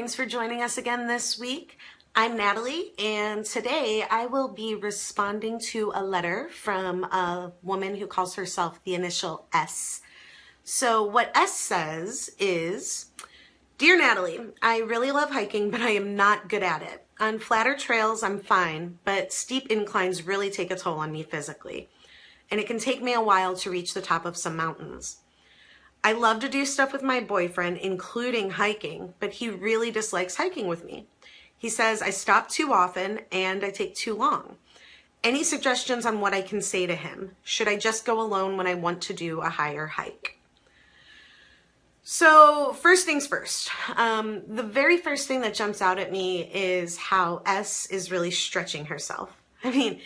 Thanks for joining us again this week. I'm Natalie, and today I will be responding to a letter from a woman who calls herself the initial S. So what S says is, Dear Natalie, I really love hiking, but I am not good at it. On flatter trails, I'm fine, but steep inclines really take a toll on me physically, and it can take me a while to reach the top of some mountains. I love to do stuff with my boyfriend, including hiking, but he really dislikes hiking with me. He says I stop too often and I take too long. Any suggestions on what I can say to him? Should I just go alone when I want to do a higher hike? So first things first, the very first thing that jumps out at me is how S is really stretching herself. I mean,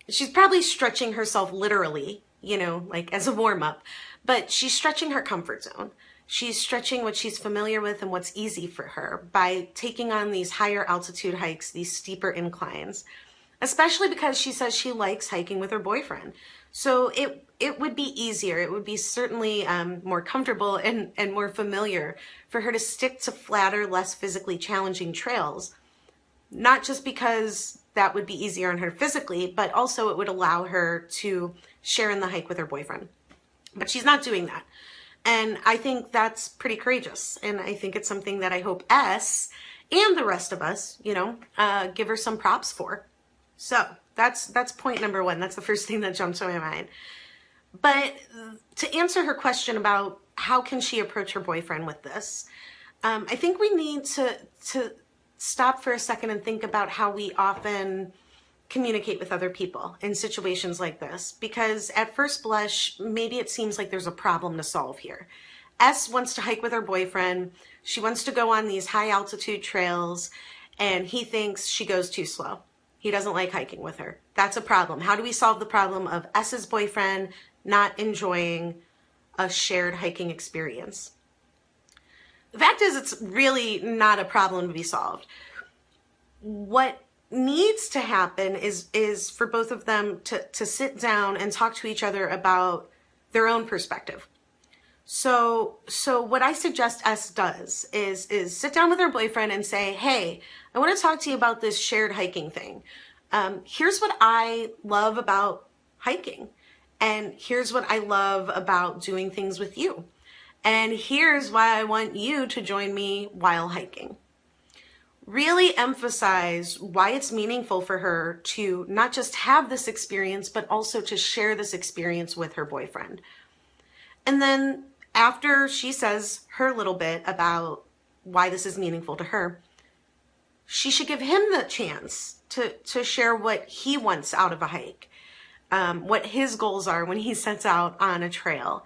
she's probably stretching herself literally, like as a warm-up, but she's stretching her comfort zone. She's stretching what she's familiar with and what's easy for her by taking on these higher altitude hikes, these steeper inclines, especially because she says she likes hiking with her boyfriend. So it would be easier. It would be certainly more comfortable and more familiar for her to stick to flatter, less physically challenging trails, not just because that would be easier on her physically, but also it would allow her to share in the hike with her boyfriend. But she's not doing that. And I think that's pretty courageous. And I think it's something that I hope S and the rest of us, give her some props for. So that's point number one. That's the first thing that jumped to my mind. But to answer her question about how can she approach her boyfriend with this, I think we need to stop for a second and think about how we often communicate with other people in situations like this, because at first blush, maybe it seems like there's a problem to solve here. S wants to hike with her boyfriend. She wants to go on these high altitude trails, and he thinks she goes too slow. He doesn't like hiking with her. That's a problem. How do we solve the problem of S's boyfriend not enjoying a shared hiking experience? The fact is, it's really not a problem to be solved. What needs to happen is for both of them to sit down and talk to each other about their own perspective. So what I suggest S does is sit down with her boyfriend and say, hey, I want to talk to you about this shared hiking thing. Here's what I love about hiking. And here's what I love about doing things with you. And here's why I want you to join me while hiking. Really emphasize why it's meaningful for her to not just have this experience, but also to share this experience with her boyfriend. And then after she says her little bit about why this is meaningful to her, she should give him the chance to share what he wants out of a hike, what his goals are when he sets out on a trail.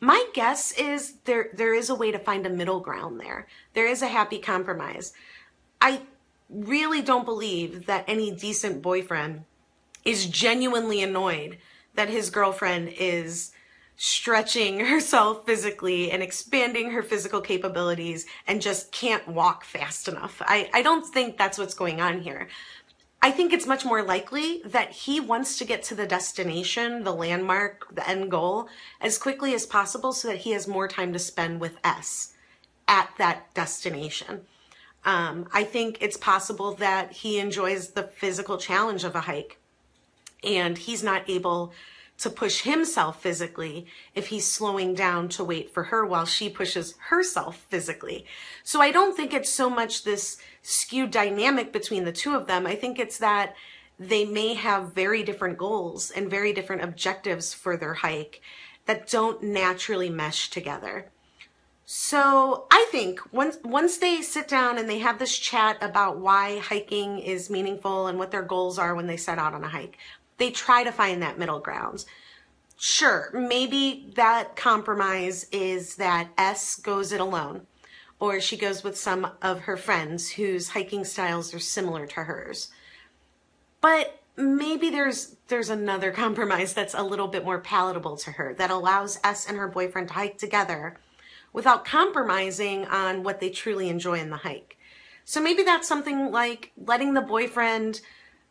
My guess is there is a way to find a middle ground there. There is a happy compromise. I really don't believe that any decent boyfriend is genuinely annoyed that his girlfriend is stretching herself physically and expanding her physical capabilities and just can't walk fast enough. I don't think that's what's going on here. I think it's much more likely that he wants to get to the destination, the landmark, the end goal, as quickly as possible so that he has more time to spend with S at that destination. I think it's possible that he enjoys the physical challenge of a hike and he's not able to push himself physically if he's slowing down to wait for her while she pushes herself physically. So I don't think it's so much this skewed dynamic between the two of them. I think it's that they may have very different goals and very different objectives for their hike that don't naturally mesh together. So I think once they sit down and they have this chat about why hiking is meaningful and what their goals are when they set out on a hike, they try to find that middle ground. Sure, maybe that compromise is that S goes it alone, or she goes with some of her friends whose hiking styles are similar to hers. But maybe there's another compromise that's a little bit more palatable to her that allows S and her boyfriend to hike together without compromising on what they truly enjoy in the hike. So maybe that's something like letting the boyfriend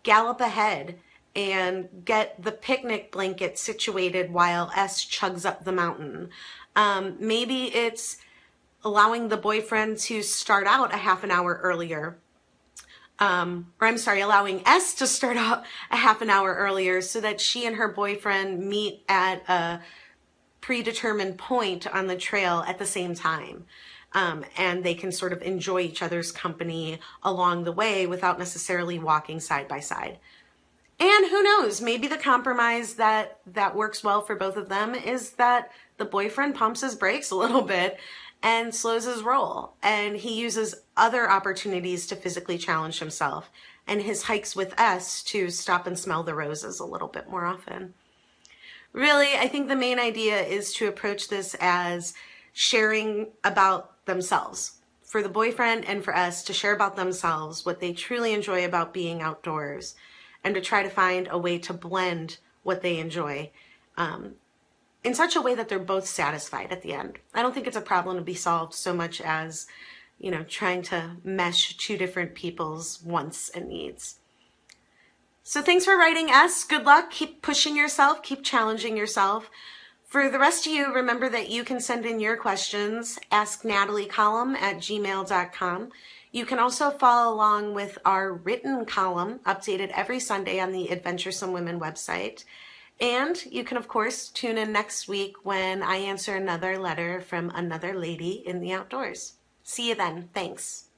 gallop ahead and get the picnic blanket situated while S chugs up the mountain. Maybe it's allowing the boyfriend to start out a half an hour earlier. Allowing S to start out a half an hour earlier so that she and her boyfriend meet at a predetermined point on the trail at the same time. And they can sort of enjoy each other's company along the way without necessarily walking side by side. And who knows, maybe the compromise that works well for both of them is that the boyfriend pumps his brakes a little bit and slows his roll, and he uses other opportunities to physically challenge himself, and his hikes with S to stop and smell the roses a little bit more often. Really, I think the main idea is to approach this as sharing about themselves. For the boyfriend and for us to share about themselves, what they truly enjoy about being outdoors, and to try to find a way to blend what they enjoy in such a way that they're both satisfied at the end. I don't think it's a problem to be solved so much as, trying to mesh two different people's wants and needs. So thanks for writing, S. Good luck. Keep pushing yourself. Keep challenging yourself. For the rest of you, remember that you can send in your questions, asknataliecolumn@gmail.com. You can also follow along with our written column, updated every Sunday on the Adventuresome Women website. And you can, of course, tune in next week when I answer another letter from another lady in the outdoors. See you then. Thanks.